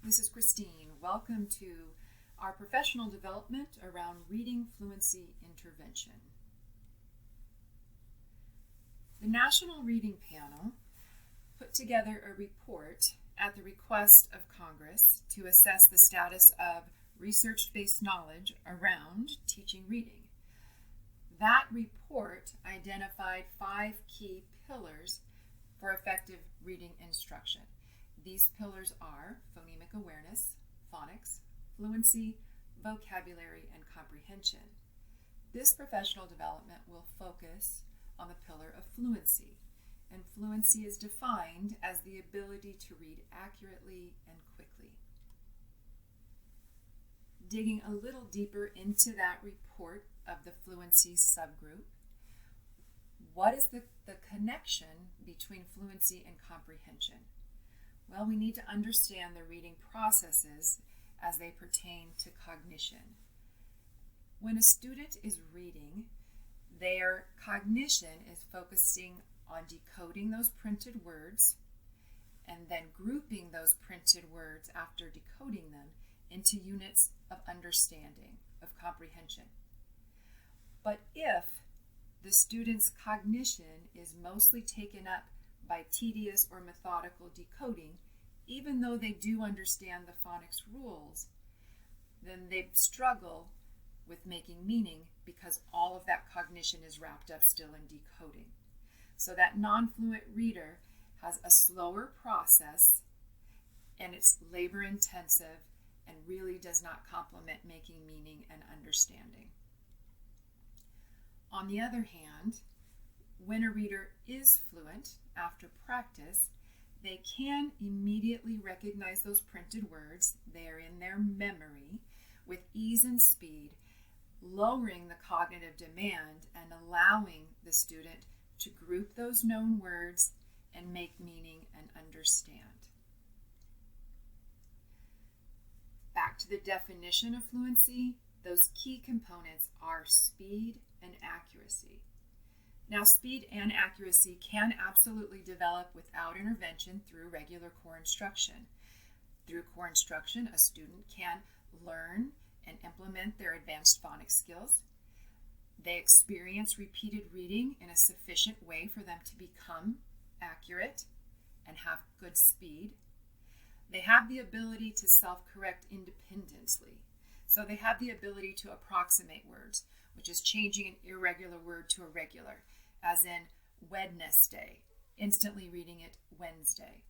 This is Christine. Welcome to our professional development around reading fluency intervention. The National Reading Panel put together a report at the request of Congress to assess the status of research-based knowledge around teaching reading. That report identified 5 key pillars for effective reading instruction. These pillars are phonemic awareness, phonics, fluency, vocabulary, and comprehension. This professional development will focus on the pillar of fluency, and fluency is defined as the ability to read accurately and quickly. Digging a little deeper into that report of the fluency subgroup, what is the connection between fluency and comprehension? Well, we need to understand the reading processes as they pertain to cognition. When a student is reading, their cognition is focusing on decoding those printed words and then grouping those printed words after decoding them into units of understanding, of comprehension. But if the student's cognition is mostly taken up by tedious or methodical decoding, even though they do understand the phonics rules, then they struggle with making meaning because all of that cognition is wrapped up still in decoding. So that non-fluent reader has a slower process, and it's labor intensive and really does not complement making meaning and understanding. On the other hand, when a reader is fluent after practice, they can immediately recognize those printed words. They are in their memory with ease and speed, lowering the cognitive demand and allowing the student to group those known words and make meaning and understand. Back to the definition of fluency, those key components are speed and accuracy. Now, speed and accuracy can absolutely develop without intervention through regular core instruction. Through core instruction, a student can learn and implement their advanced phonics skills. They experience repeated reading in a sufficient way for them to become accurate and have good speed. They have the ability to self-correct independently. So they have the ability to approximate words, which is changing an irregular word to a regular, as in Wednesday, instantly reading it Wednesday.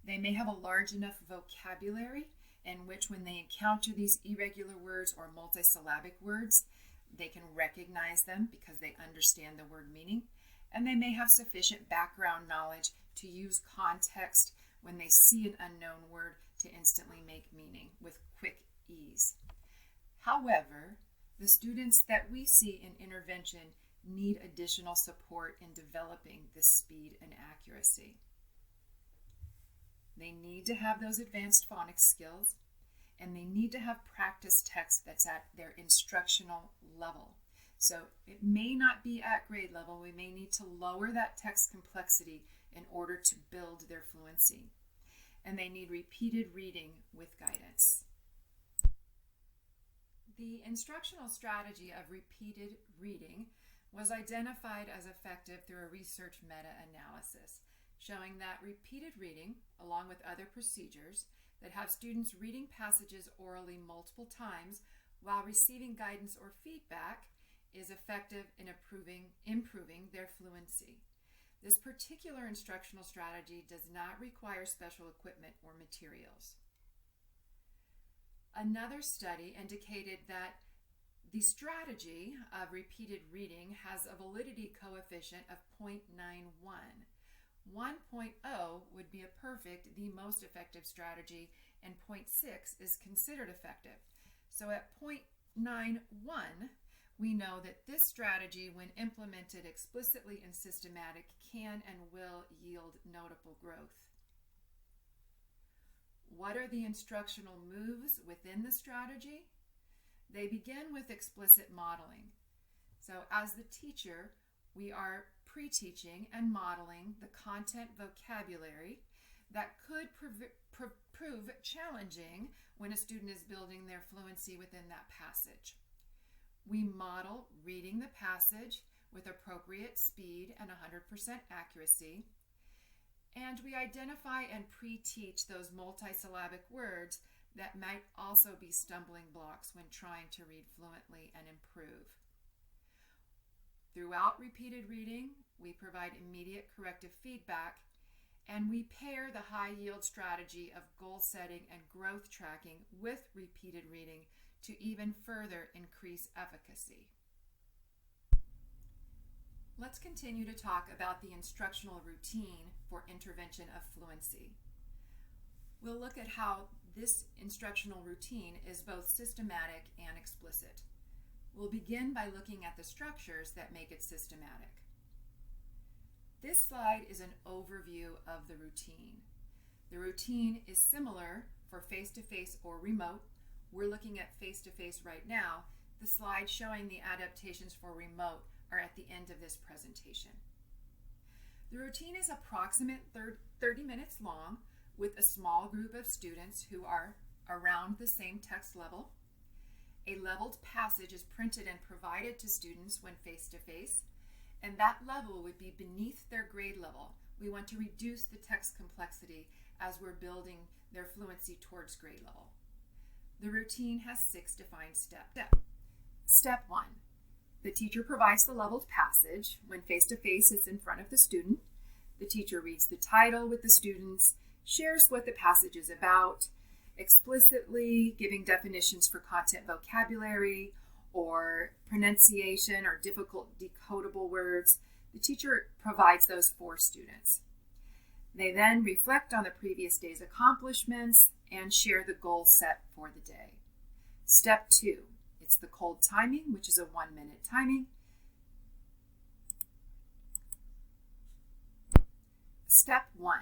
They may have a large enough vocabulary in which when they encounter these irregular words or multisyllabic words, they can recognize them because they understand the word meaning, and they may have sufficient background knowledge to use context when they see an unknown word to instantly make meaning with quick ease. However, the students that we see in intervention need additional support in developing this speed and accuracy. They need to have those advanced phonics skills, and they need to have practice text that's at their instructional level. So it may not be at grade level. We may need to lower that text complexity in order to build their fluency. And they need repeated reading with guidance. The instructional strategy of repeated reading was identified as effective through a research meta-analysis, showing that repeated reading, along with other procedures that have students reading passages orally multiple times while receiving guidance or feedback, is effective in improving their fluency. This particular instructional strategy does not require special equipment or materials. Another study indicated that the strategy of repeated reading has a validity coefficient of 0.91. 1.0 would be a perfect, the most effective strategy, and 0.6 is considered effective. So at 0.91, we know that this strategy, when implemented explicitly and systematic, can and will yield notable growth. What are the instructional moves within the strategy? They begin with explicit modeling. So as the teacher, we are pre-teaching and modeling the content vocabulary that could prove challenging when a student is building their fluency within that passage. We model reading the passage with appropriate speed and 100% accuracy, and we identify and pre-teach those multisyllabic words that might also be stumbling blocks when trying to read fluently and improve. Throughout repeated reading, we provide immediate corrective feedback, and we pair the high yield strategy of goal setting and growth tracking with repeated reading to even further increase efficacy. Let's continue to talk about the instructional routine for intervention of fluency. We'll look at how this instructional routine is both systematic and explicit. We'll begin by looking at the structures that make it systematic. This slide is an overview of the routine. The routine is similar for face-to-face or remote. We're looking at face-to-face right now. The slides showing the adaptations for remote are at the end of this presentation. The routine is approximately 30 minutes long with a small group of students who are around the same text level. A leveled passage is printed and provided to students when face-to-face, and that level would be beneath their grade level. We want to reduce the text complexity as we're building their fluency towards grade level. The routine has 6 defined steps. Step 1. The teacher provides the leveled passage. When face-to-face, it's in front of the student. The teacher reads the title with the students, shares what the passage is about, explicitly giving definitions for content vocabulary or pronunciation or difficult decodable words. The teacher provides those for students. They then reflect on the previous day's accomplishments and share the goal set for the day. Step 2, it's the cold timing, which is a 1-minute timing. Step 1,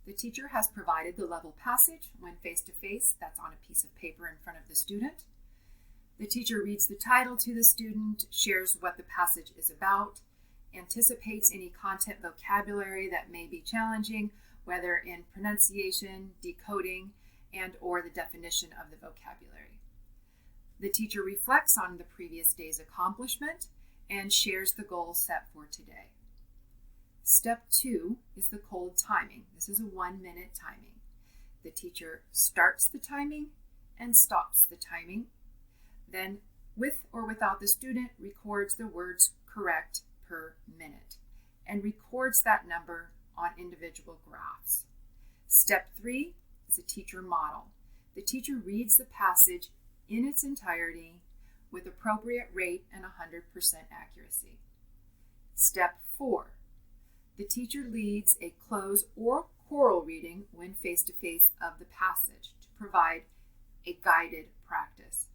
the teacher has provided the level passage. When face-to-face, that's on a piece of paper in front of the student. The teacher reads the title to the student, shares what the passage is about, anticipates any content vocabulary that may be challenging, whether in pronunciation, decoding, and or the definition of the vocabulary. The teacher reflects on the previous day's accomplishment and shares the goal set for today. Step 2 is the cold timing. This is a 1-minute timing. The teacher starts the timing and stops the timing. Then, with or without the student, records the words correct per minute and records that number on individual graphs. Step 3 is a teacher model. The teacher reads the passage in its entirety with appropriate rate and 100% accuracy. Step 4, the teacher leads a close or choral reading when face-to-face of the passage to provide a guided practice.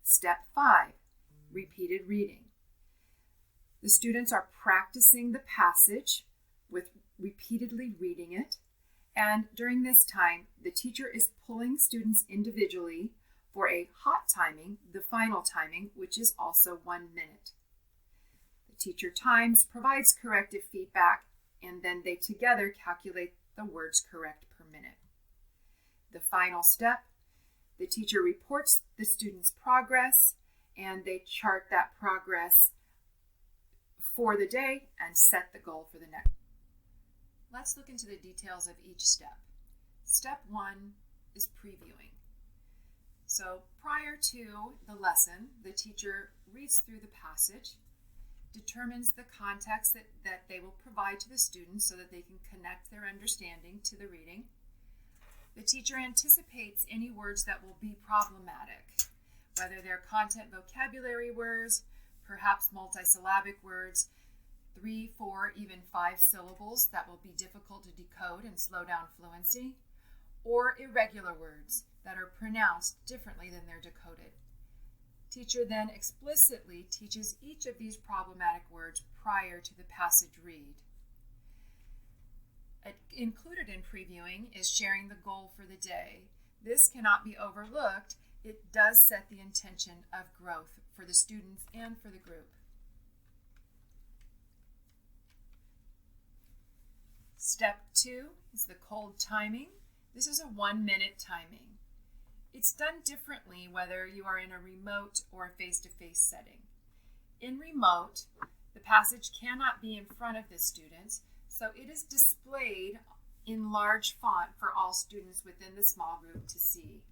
Step 5, repeated reading. The students are practicing the passage with repeatedly reading it, and during this time, the teacher is pulling students individually for a hot timing, the final timing, which is also 1 minute. The teacher times, provides corrective feedback, and then they together calculate the words correct per minute. The final step, the teacher reports the student's progress, and they chart that progress for the day and set the goal for the next. Let's look into the details of each step. Step 1 is previewing. So prior to the lesson, the teacher reads through the passage, determines the context that they will provide to the students so that they can connect their understanding to the reading. The teacher anticipates any words that will be problematic, whether they're content vocabulary words, perhaps multisyllabic words, 3, 4, even 5 syllables that will be difficult to decode and slow down fluency, or irregular words that are pronounced differently than they're decoded. Teacher then explicitly teaches each of these problematic words prior to the passage read. Included in previewing is sharing the goal for the day. This cannot be overlooked. It does set the intention of growth for the students and for the group. Step 2 is the cold timing. This is a 1-minute timing. It's done differently whether you are in a remote or a face-to-face setting. In remote, the passage cannot be in front of the students, so it is displayed in large font for all students within the small group to see.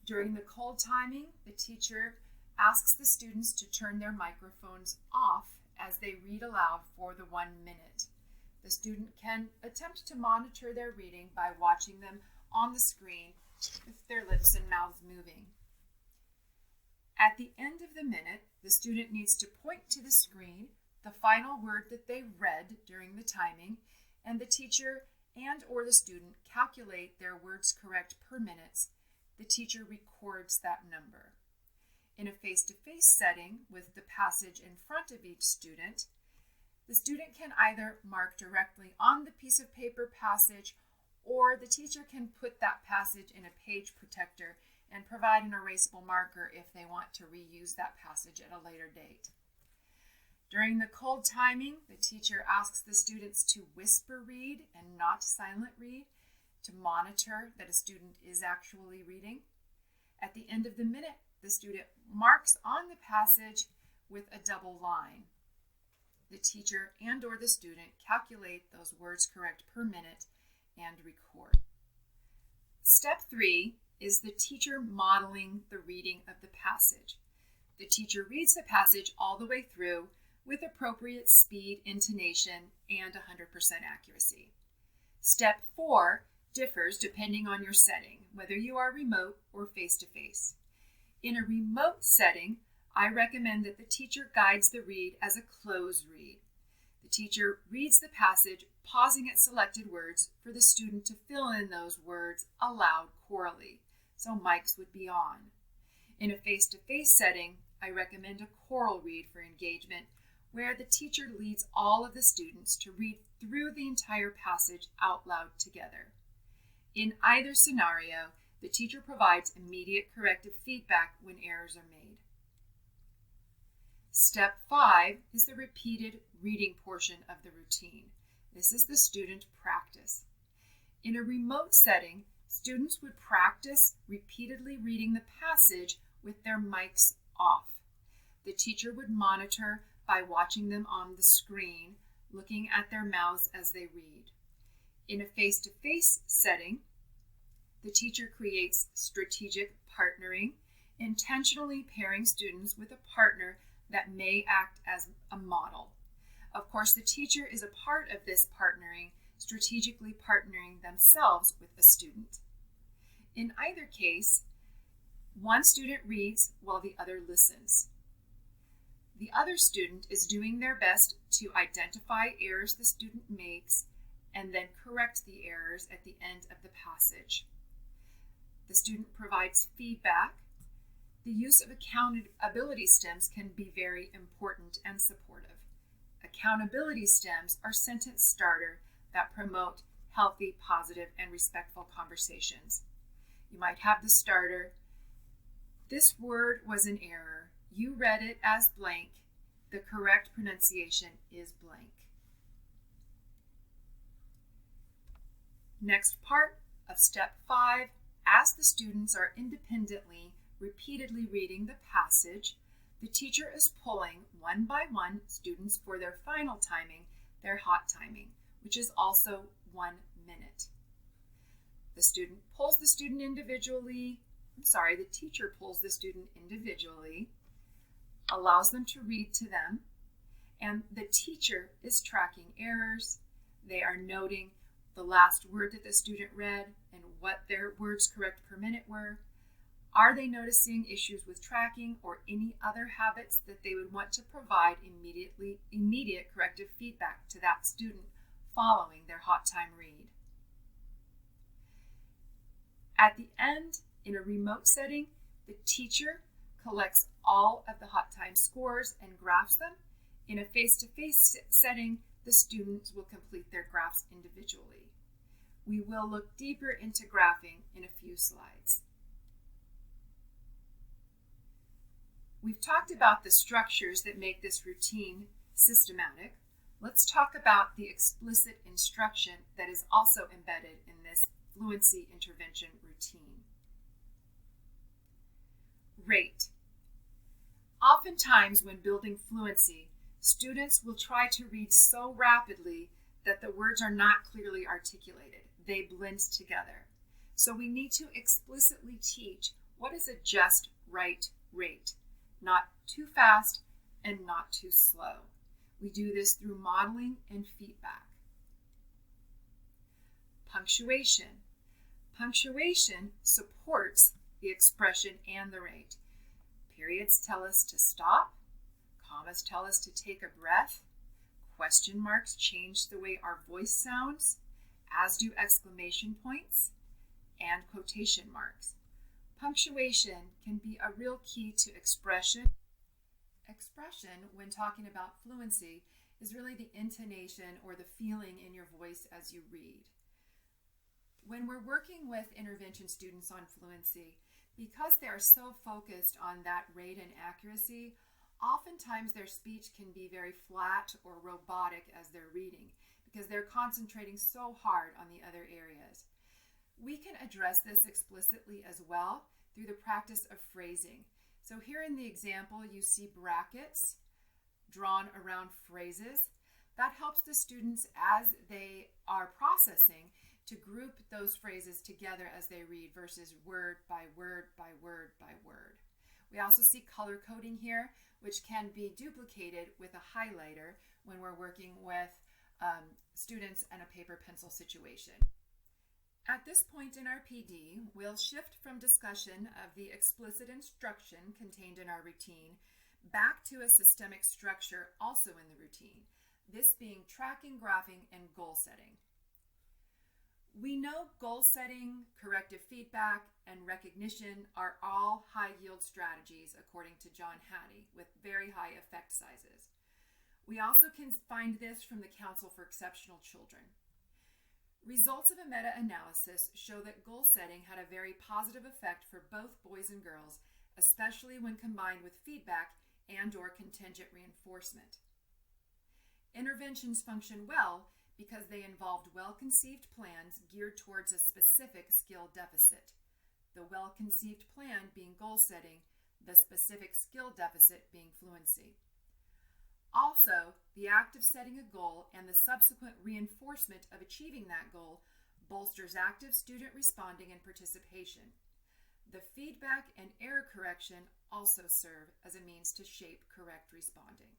During the cold timing, the teacher asks the students to turn their microphones off as they read aloud for the 1 minute. The student can attempt to monitor their reading by watching them on the screen with their lips and mouths moving. At the end of the minute, the student needs to point to the screen the final word that they read during the timing, and the teacher and or the student calculate their words correct per minute. The teacher records that number. In a face-to-face setting with the passage in front of each student, the student can either mark directly on the piece of paper passage, or the teacher can put that passage in a page protector and provide an erasable marker if they want to reuse that passage at a later date. During the cold timing, the teacher asks the students to whisper read and not silent read to monitor that a student is actually reading. At the end of the minute, the student marks on the passage with a double line. The teacher and or the student calculate those words correct per minute and record. Step 3 is the teacher modeling the reading of the passage. The teacher reads the passage all the way through with appropriate speed, intonation, and 100% accuracy. Step 4 differs depending on your setting, whether you are remote or face-to-face. In a remote setting, I recommend that the teacher guides the read as a close read. The teacher reads the passage, pausing at selected words for the student to fill in those words aloud chorally, so mics would be on. In a face-to-face setting, I recommend a choral read for engagement, where the teacher leads all of the students to read through the entire passage out loud together. In either scenario, the teacher provides immediate corrective feedback when errors are made. Step 5 is the repeated reading portion of the routine. This is the student practice. In a remote setting, students would practice repeatedly reading the passage with their mics off. The teacher would monitor by watching them on the screen, looking at their mouths as they read. In a face-to-face setting, the teacher creates strategic partnering, intentionally pairing students with a partner that may act as a model. Of course, the teacher is a part of this partnering, strategically partnering themselves with a student. In either case, one student reads while the other listens. The other student is doing their best to identify errors the student makes and then correct the errors at the end of the passage. The student provides feedback. The use of accountability stems can be very important and supportive. Accountability stems are sentence starter that promote healthy, positive, and respectful conversations. You might have the starter, "This word was an error. You read it as blank. The correct pronunciation is blank." Next part of step 5, as the students are independently, repeatedly reading the passage, the teacher is pulling one by one students for their final timing, their hot timing, which is also 1 minute. The teacher pulls the student individually, allows them to read to them, and the teacher is tracking errors. They are noting the last word that the student read and what their words correct per minute were. Are they noticing issues with tracking or any other habits that they would want to provide immediate corrective feedback to that student following their hot time read? At the end, in a remote setting, the teacher collects all of the hot time scores and graphs them. In a face-to-face setting, the students will complete their graphs individually. We will look deeper into graphing in a few slides. We've talked about the structures that make this routine systematic. Let's talk about the explicit instruction that is also embedded in this fluency intervention routine. Rate. Oftentimes when building fluency, students will try to read so rapidly that the words are not clearly articulated. They blend together. So we need to explicitly teach what is a just right rate, not too fast and not too slow. We do this through modeling and feedback. Punctuation. Punctuation supports the expression and the rate. Periods tell us to stop. Commas tell us to take a breath. Question marks change the way our voice sounds, as do exclamation points and quotation marks. Punctuation can be a real key to expression. Expression, when talking about fluency, is really the intonation or the feeling in your voice as you read. When we're working with intervention students on fluency, because they are so focused on that rate and accuracy, oftentimes their speech can be very flat or robotic as they're reading because they're concentrating so hard on the other areas. We can address this explicitly as well through the practice of phrasing. So here in the example, you see brackets drawn around phrases. That helps the students as they are processing to group those phrases together as they read versus word by word by word by word. We also see color coding here, which can be duplicated with a highlighter when we're working with students in a paper pencil situation. At this point in our PD, we'll shift from discussion of the explicit instruction contained in our routine back to a systemic structure also in the routine, this being tracking, graphing, and goal setting. We know goal setting, corrective feedback, and recognition are all high-yield strategies according to John Hattie with very high effect sizes. We also can find this from the Council for Exceptional Children. Results of a meta-analysis show that goal setting had a very positive effect for both boys and girls, especially when combined with feedback and/or contingent reinforcement. Interventions function well because they involved well-conceived plans geared towards a specific skill deficit. The well-conceived plan being goal setting, the specific skill deficit being fluency. Also, the act of setting a goal and the subsequent reinforcement of achieving that goal bolsters active student responding and participation. The feedback and error correction also serve as a means to shape correct responding.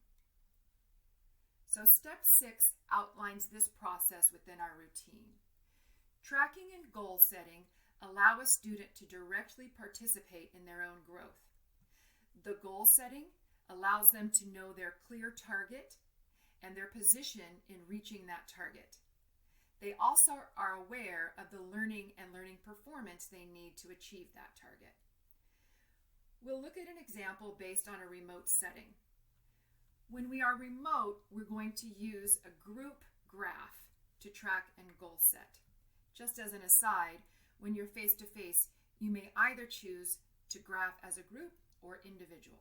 So step 6 outlines this process within our routine. Tracking and goal setting allow a student to directly participate in their own growth. The goal setting allows them to know their clear target and their position in reaching that target. They also are aware of the learning and learning performance they need to achieve that target. We'll look at an example based on a remote setting. When we are remote, we're going to use a group graph to track and goal set. Just as an aside, when you're face-to-face, you may either choose to graph as a group or individual.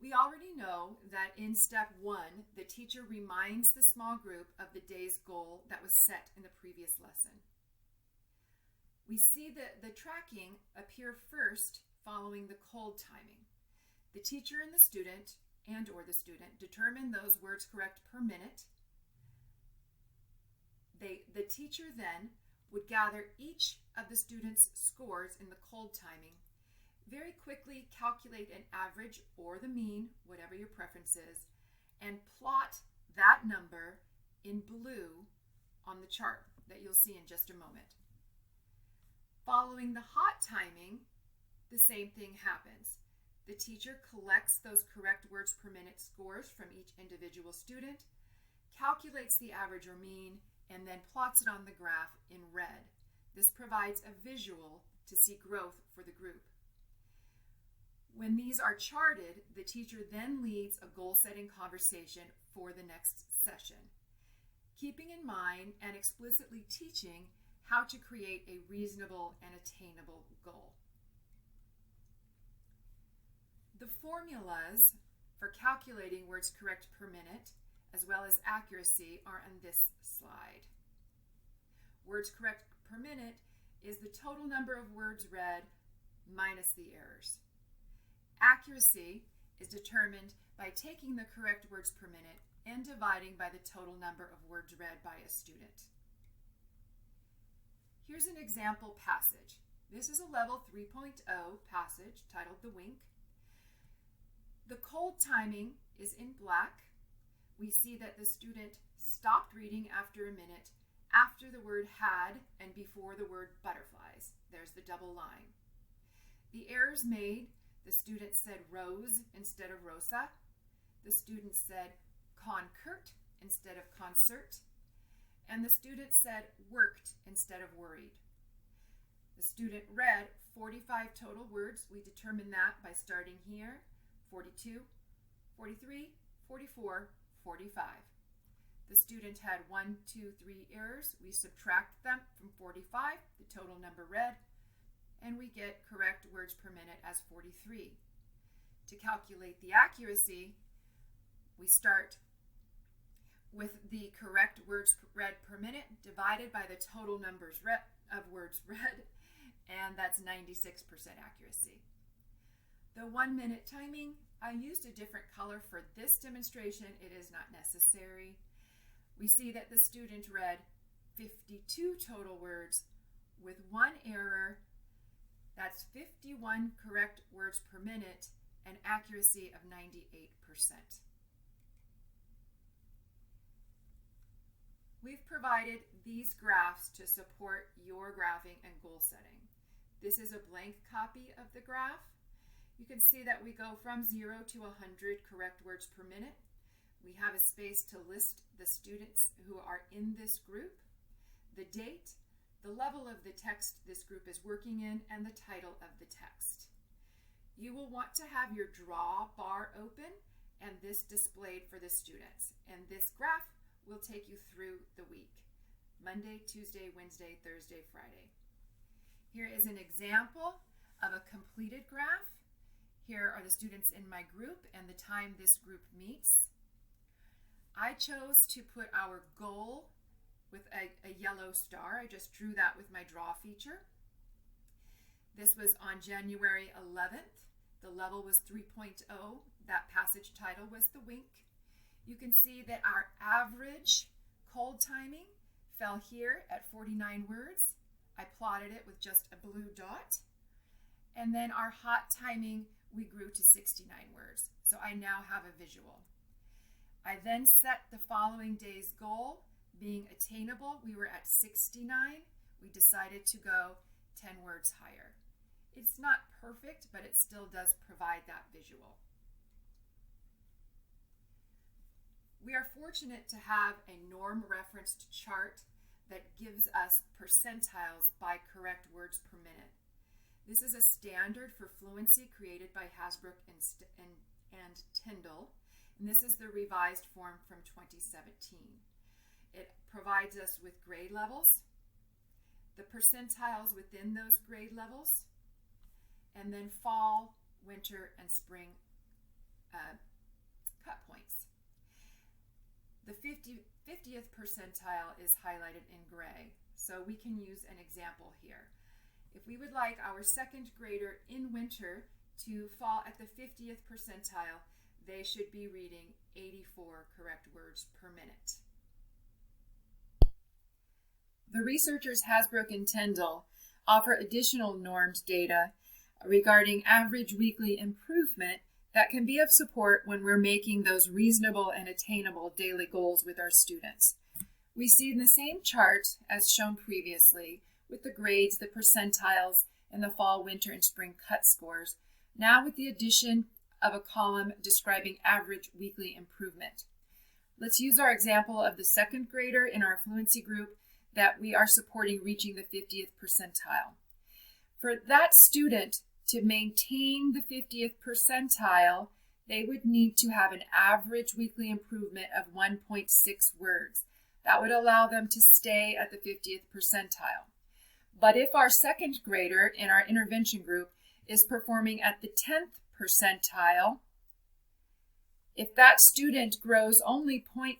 We already know that in step 1, the teacher reminds the small group of the day's goal that was set in the previous lesson. We see that the tracking appear first following the cold timing. The teacher and the student determine those words correct per minute. The teacher then would gather each of the students' scores in the cold timing, very quickly calculate an average or the mean, whatever your preference is, and plot that number in blue on the chart that you'll see in just a moment. Following the hot timing, the same thing happens. The teacher collects those correct words per minute scores from each individual student, calculates the average or mean, and then plots it on the graph in red. This provides a visual to see growth for the group. When these are charted, the teacher then leads a goal-setting conversation for the next session, keeping in mind and explicitly teaching how to create a reasonable and attainable goal. The formulas for calculating words correct per minute, as well as accuracy, are on this slide. words correct per minute is the total number of words read minus the errors. Accuracy is determined by taking the correct words per minute and dividing by the total number of words read by a student. Here's an example passage. This is a level 3.0 passage titled The Wink. The cold timing is in black. We see that the student stopped reading after a minute after the word had and before the word butterflies. There's the double line. The errors made: the student said rose instead of rosa. The student said concert instead of concert. And the student said worked instead of worried. The student read 45 total words. We determined that by starting here: 42, 43, 44, 45. The student had 1, 2, 3 errors. We subtract them from 45, the total number read, and we get correct words per minute as 43. To calculate the accuracy, we start with the correct words read per minute divided by the total numbers of words read, and that's 96% accuracy. The 1 minute timing, I used a different color for this demonstration. It is not necessary. We see that the student read 52 total words with 1 error. That's 51 correct words per minute, an accuracy of 98%. We've provided these graphs to support your graphing and goal setting. This is a blank copy of the graph. You can see that we go from 0 to 100 correct words per minute. We have a space to list the students who are in this group, the date, the level of the text this group is working in, and the title of the text. You will want to have your draw bar open and this displayed for the students. And this graph will take you through the week: Monday, Tuesday, Wednesday, Thursday, Friday. Here is an example of a completed graph. Here are the students in my group and the time this group meets. I chose to put our goal with a yellow star. I just drew that with my draw feature. This was on January 11th. The level was 3.0. That passage title was The Wink. You can see that our average cold timing fell here at 49 words. I plotted it with just a blue dot. And then our hot timing, we grew to 69 words. So I now have a visual. I then set the following day's goal being attainable. We were at 69. We decided to go 10 words higher. It's not perfect, but it still does provide that visual. We are fortunate to have a norm referenced chart that gives us percentiles by correct words per minute. This is a standard for fluency created by Hasbrook and Tyndall, and this is the revised form from 2017. It provides us with grade levels, the percentiles within those grade levels, and then fall, winter, and spring cut points. The 50th percentile is highlighted in gray, so we can use an example here. If we would like our second grader in winter to fall at the 50th percentile, they should be reading 84 correct words per minute. The researchers Hasbrook and Tyndall offer additional normed data regarding average weekly improvement that can be of support when we're making those reasonable and attainable daily goals with our students. We see in the same chart as shown previously with the grades, the percentiles, and the fall, winter, and spring cut scores, now with the addition of a column describing average weekly improvement. Let's use our example of the second grader in our fluency group that we are supporting reaching the 50th percentile. For that student to maintain the 50th percentile, they would need to have an average weekly improvement of 1.6 words. That would allow them to stay at the 50th percentile. But if our second grader in our intervention group is performing at the 10th percentile, if that student grows only 0.6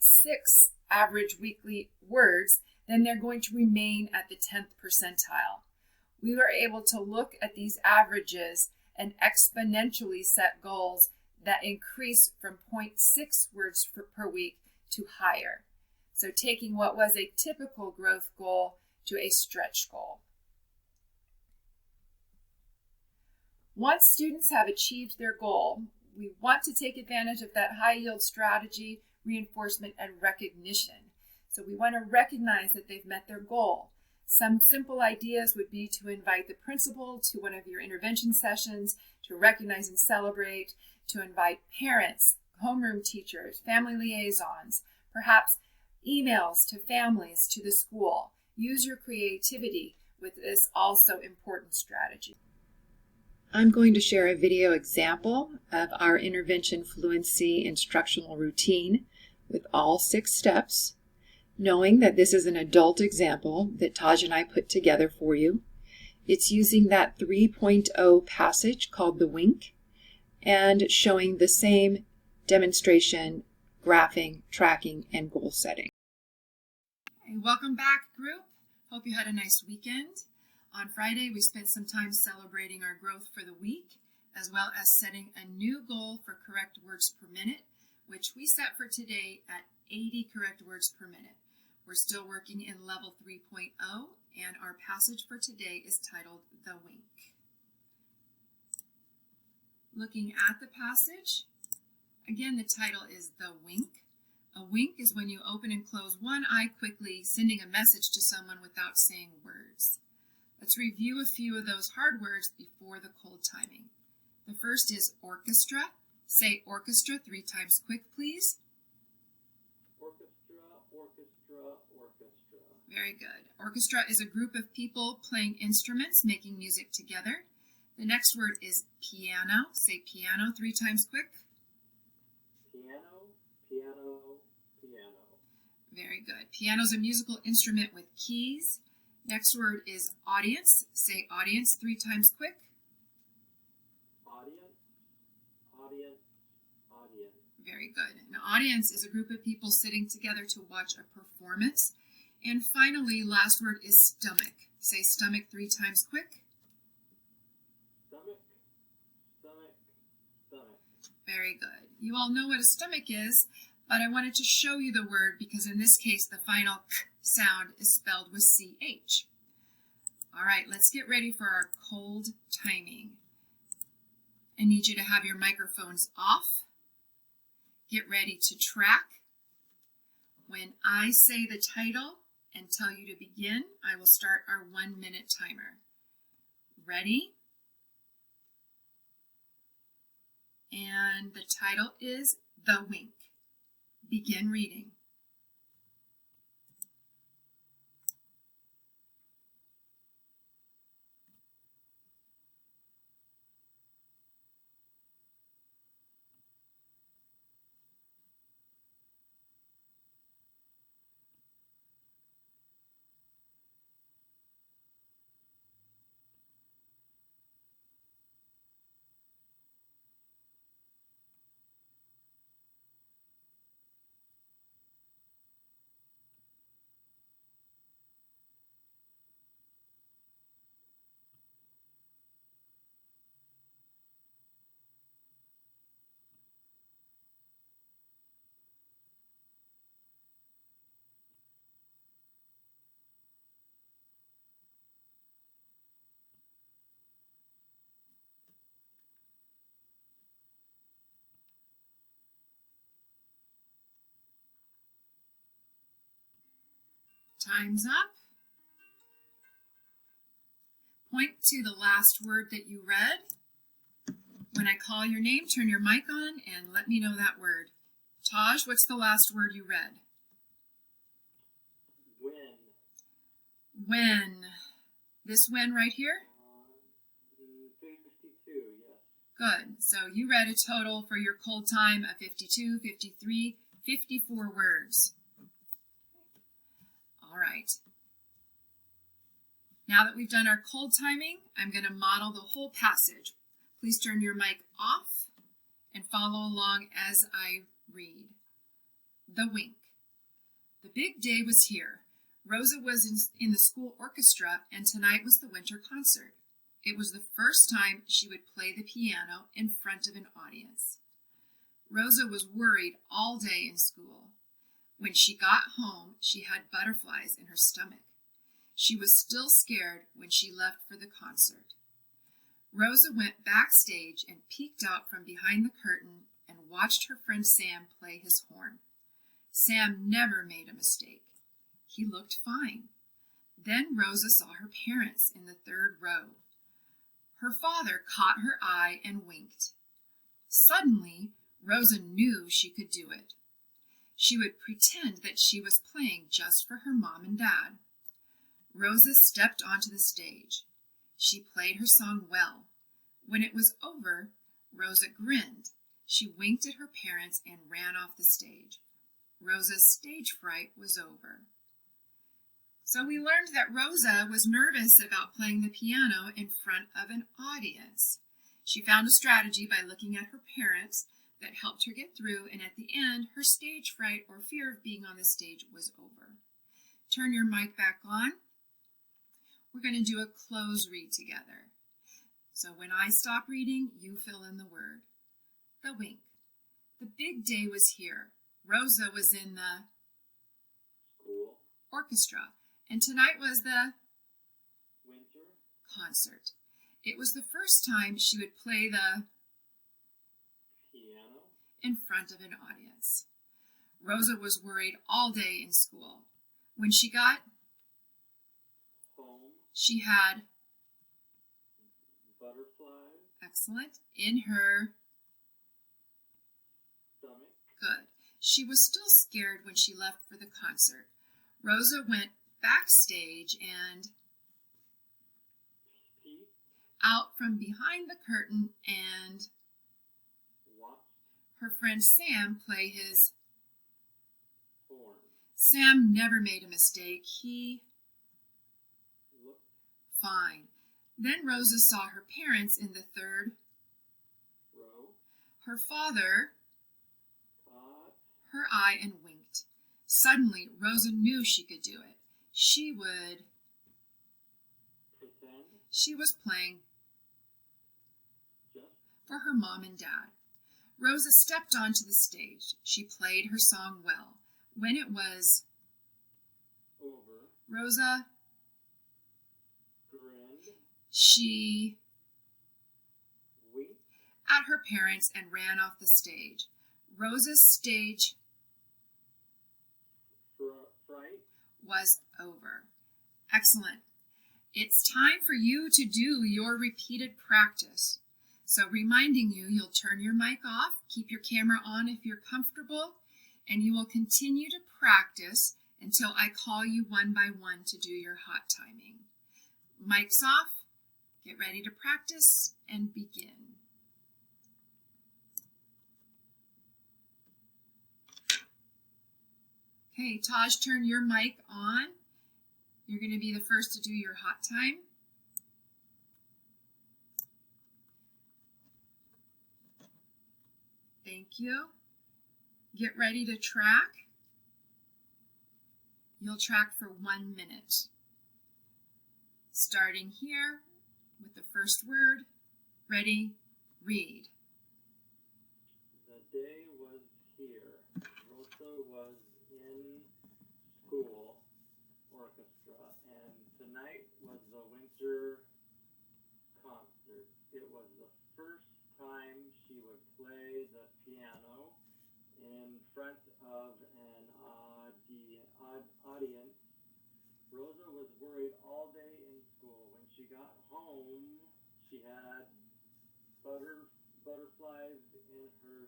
average weekly words, then they're going to remain at the 10th percentile. We were able to look at these averages and exponentially set goals that increase from 0.6 words per week to higher. So taking what was a typical growth goal to a stretch goal. Once students have achieved their goal, we want to take advantage of that high yield strategy, reinforcement, and recognition. So we want to recognize that they've met their goal. Some simple ideas would be to invite the principal to one of your intervention sessions, to recognize and celebrate, to invite parents, homeroom teachers, family liaisons, perhaps emails to families, to the school. Use your creativity with this also important strategy. I'm going to share a video example of our intervention fluency instructional routine with all 6 steps, knowing that this is an adult example that Taj and I put together for you. It's using that 3.0 passage called the wink and showing the same demonstration, graphing, tracking, and goal setting. Hey, welcome back, group. Hope you had a nice weekend. On Friday, we spent some time celebrating our growth for the week, as well as setting a new goal for correct words per minute, which we set for today at 80 correct words per minute. We're still working in level 3.0, and our passage for today is titled The Wink. Looking at the passage, again, the title is The Wink. A wink is when you open and close one eye quickly, sending a message to someone without saying words. Let's review a few of those hard words before the cold timing. The first is orchestra. Say orchestra 3 times quick, please. Orchestra, orchestra, orchestra. Very good. Orchestra is a group of people playing instruments, making music together. The next word is piano. Say piano 3 times quick. Piano, piano, piano. Very good. Piano is a musical instrument with keys. Next word is audience. Say audience 3 times quick. Audience, audience, audience. Very good. An audience is a group of people sitting together to watch a performance. And finally, last word is stomach. Say stomach 3 times quick. Stomach, stomach, stomach. Very good. You all know what a stomach is, but I wanted to show you the word because in this case, the final k sound is spelled with CH. All right, let's get ready for our cold timing. I need you to have your microphones off. Get ready to track. When I say the title and tell you to begin, I will start our 1-minute timer. Ready? And the title is The Wink. Begin reading. Time's up. Point to the last word that you read. When I call your name, turn your mic on and let me know that word. Taj, what's the last word you read? When. When. This when right here? 52, yes. Good. So you read a total for your cold time of 52, 53, 54 words. All right. Now that we've done our cold timing, I'm going to model the whole passage. Please turn your mic off and follow along as I read. The Wink. The big day was here. Rosa was in the school orchestra, and tonight was the winter concert. It was the first time she would play the piano in front of an audience. Rosa was worried all day in school. When she got home, she had butterflies in her stomach. She was still scared when she left for the concert. Rosa went backstage and peeked out from behind the curtain and watched her friend Sam play his horn. Sam never made a mistake. He looked fine. Then Rosa saw her parents in the third row. Her father caught her eye and winked. Suddenly, Rosa knew she could do it. She would pretend that she was playing just for her mom and dad. Rosa stepped onto the stage. She played her song well. When it was over, Rosa grinned. She winked at her parents and ran off the stage. Rosa's stage fright was over. So we learned that Rosa was nervous about playing the piano in front of an audience. She found a strategy by looking at her parents that helped her get through, and at the end, her stage fright or fear of being on the stage was over. Turn your mic back on. We're going to do a close read together. So when I stop reading, you fill in the word. The wink. The big day was here. Rosa was in the School. Orchestra, and tonight was the Winter. Concert. It was the first time she would play the Piano. in front of an audience. Rosa was worried all day in school. When she got Home. she had Butterflies. excellent in her Stomach. good. She was still scared when she left for the concert. Rosa went backstage and Peep. out from behind the curtain and Watch. her friend Sam play his Horn. Sam never made a mistake. He Look. fine. Then Rosa saw her parents in the third. Row. Her father Caught. her eye and winked. Suddenly, Rosa knew she could do it. She was playing Just. for her mom and dad. Rosa stepped onto the stage. She played her song well. When it was Over. Rosa, Grinned. she Winked. at her parents and ran off the stage. Rosa's stage Fright. was over. Excellent. It's time for you to do your repeated practice. So reminding you, you'll turn your mic off, keep your camera on if you're comfortable, and you will continue to practice until I call you one by one to do your hot timing. Mic's off, get ready to practice, and begin. Okay, Taj, turn your mic on. You're going to be the first to do your hot time. Thank you. Get ready to track. You'll track for 1 minute. Starting here with the first word. Ready, read. The day was here. Rosa was in school orchestra, and tonight was the winter concert. It was the first time she would play the piano in front of an audience. Rosa was worried all day in school. When she got home, she had butterflies in her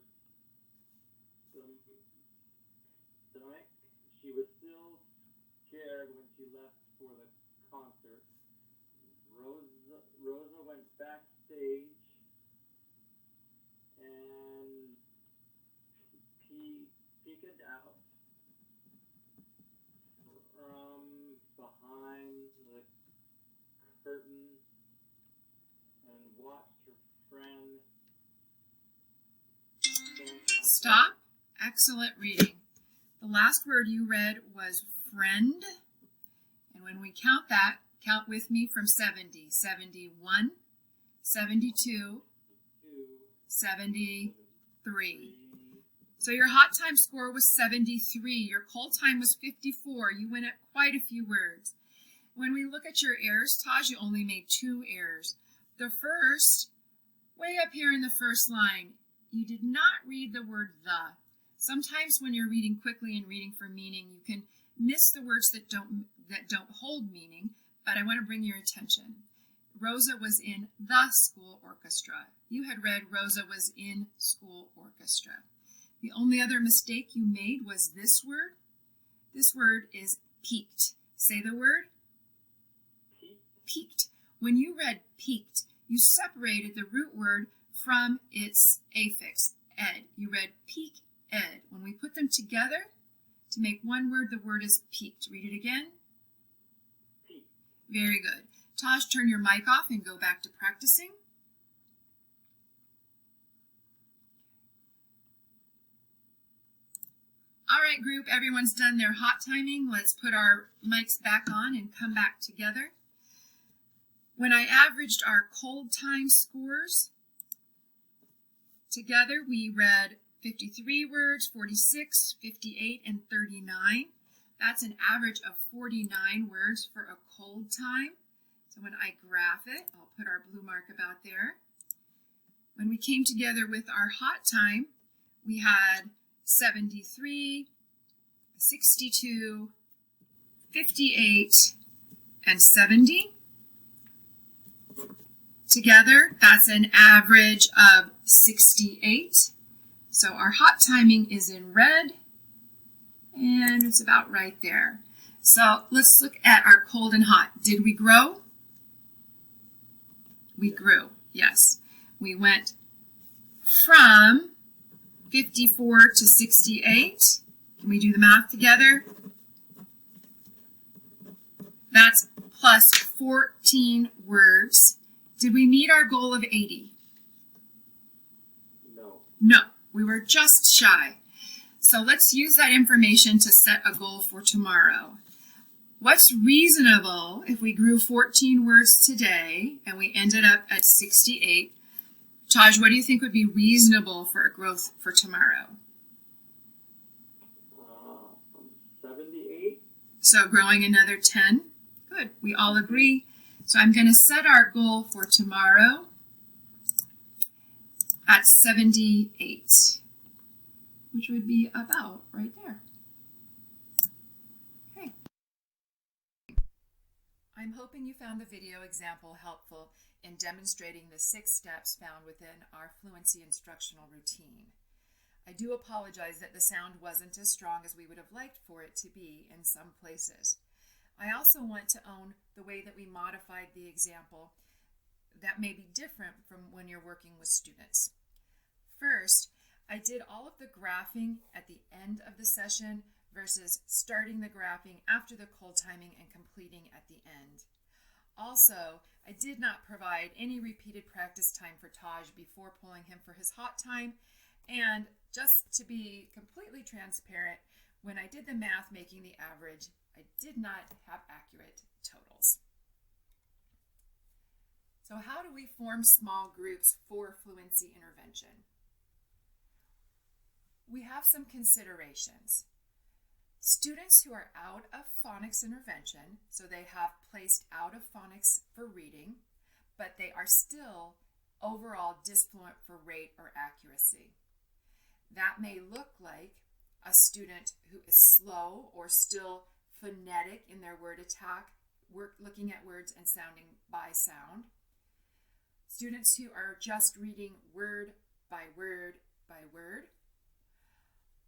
stomach. She was still scared when she left for the concert. Rosa went backstage and peeked out from behind the curtain and watched her friend Stop. Excellent reading. The last word you read was friend. And when we count that, count with me from 70. 71, 72, 73. So your hot time score was 73. Your cold time was 54. You went at quite a few words. When we look at your errors, Taj, you only made 2 errors. The first, way up here in the first line, you did not read the word the. Sometimes when you're reading quickly and reading for meaning, you can miss the words that don't hold meaning, but I want to bring your attention. Rosa was in the school orchestra. You had read Rosa was in school orchestra. The only other mistake you made was this word. This word is peaked. Say the word. Peaked. When you read peaked, you separated the root word from its affix, ed. You read peak, ed. When we put them together to make one word, the word is peaked. Read it again. Peaked. Very good. Taj, turn your mic off and go back to practicing. All right, group, everyone's done their hot timing. Let's put our mics back on and come back together. When I averaged our cold time scores together, we read 53 words, 46, 58, and 39. That's an average of 49 words for a cold time. So when I graph it, I'll put our blue mark about there. When we came together with our hot time, we had 73, 62, 58, and 70. Together, that's an average of 68. So our hot timing is in red, and it's about right there. So let's look at our cold and hot. Did we grow? We grew, yes. We went from 54 to 68. Can we do the math together? That's plus 14 words. Did we meet our goal of 80? No. No, we were just shy. So let's use that information to set a goal for tomorrow. What's reasonable if we grew 14 words today and we ended up at 68? Taj, what do you think would be reasonable for a growth for tomorrow? 78. So growing another 10? Good, we all agree. So I'm going to set our goal for tomorrow at 78, which would be about right there. Okay. I'm hoping you found the video example helpful in demonstrating the 6 steps found within our fluency instructional routine. I do apologize that the sound wasn't as strong as we would have liked for it to be in some places. I also want to own the way that we modified the example that may be different from when you're working with students. First, I did all of the graphing at the end of the session versus starting the graphing after the cold timing and completing at the end. Also, I did not provide any repeated practice time for Taj before pulling him for his hot time. And just to be completely transparent, when I did the math making the average, I did not have accurate totals. So how do we form small groups for fluency intervention? We have some considerations. Students who are out of phonics intervention, so they have placed out of phonics for reading, but they are still overall disfluent for rate or accuracy. That may look like a student who is slow or still phonetic in their word attack, looking at words and sounding by sound. Students who are just reading word by word by word,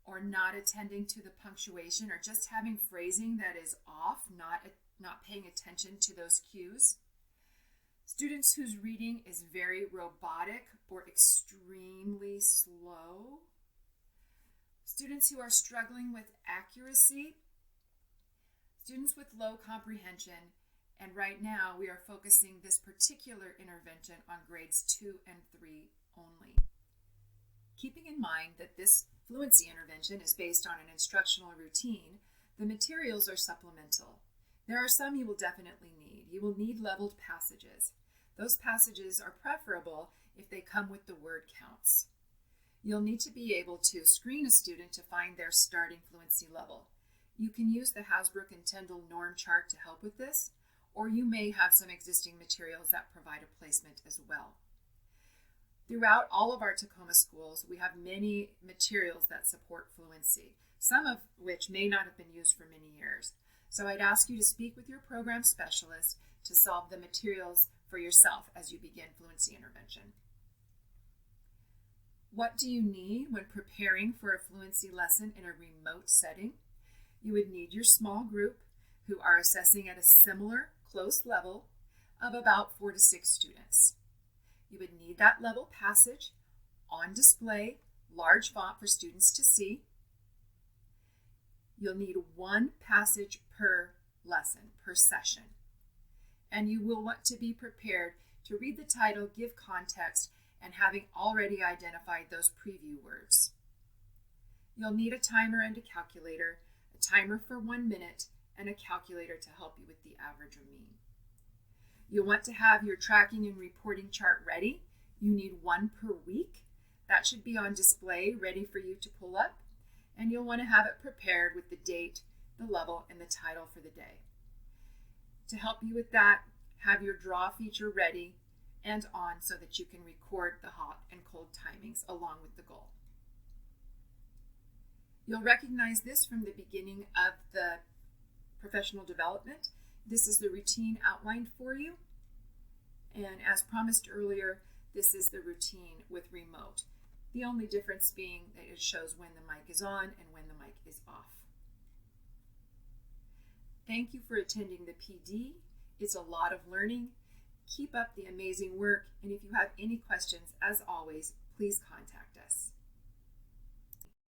or not attending to the punctuation, or just having phrasing that is off, not paying attention to those cues. Students whose reading is very robotic or extremely slow. Students who are struggling with accuracy. Students with low comprehension. And right now we are focusing this particular intervention on grades 2 and 3 only. Keeping in mind that this fluency intervention is based on an instructional routine, the materials are supplemental. There are some you will definitely need. You will need leveled passages. Those passages are preferable if they come with the word counts. You'll need to be able to screen a student to find their starting fluency level. You can use the Hasbrook and Tyndall norm chart to help with this, or you may have some existing materials that provide a placement as well. Throughout all of our Tacoma schools, we have many materials that support fluency, some of which may not have been used for many years. So I'd ask you to speak with your program specialist to solve the materials for yourself as you begin fluency intervention. What do you need when preparing for a fluency lesson in a remote setting? You would need your small group who are assessing at a similar close level of about 4 to 6 students. You would need that level passage on display, large font for students to see. You'll need one passage per lesson, per session. And you will want to be prepared to read the title, give context, and having already identified those preview words. You'll need a timer and a calculator, a timer for 1 minute, and a calculator to help you with the average or mean. You'll want to have your tracking and reporting chart ready. You need one per week. That should be on display, ready for you to pull up. And you'll want to have it prepared with the date, the level, and the title for the day. To help you with that, have your draw feature ready and on so that you can record the hot and cold timings along with the goal. You'll recognize this from the beginning of the professional development. This is the routine outlined for you. And as promised earlier, this is the routine with remote. The only difference being that it shows when the mic is on and when the mic is off. Thank you for attending the PD. It's a lot of learning. Keep up the amazing work, and if you have any questions, as always, please contact us.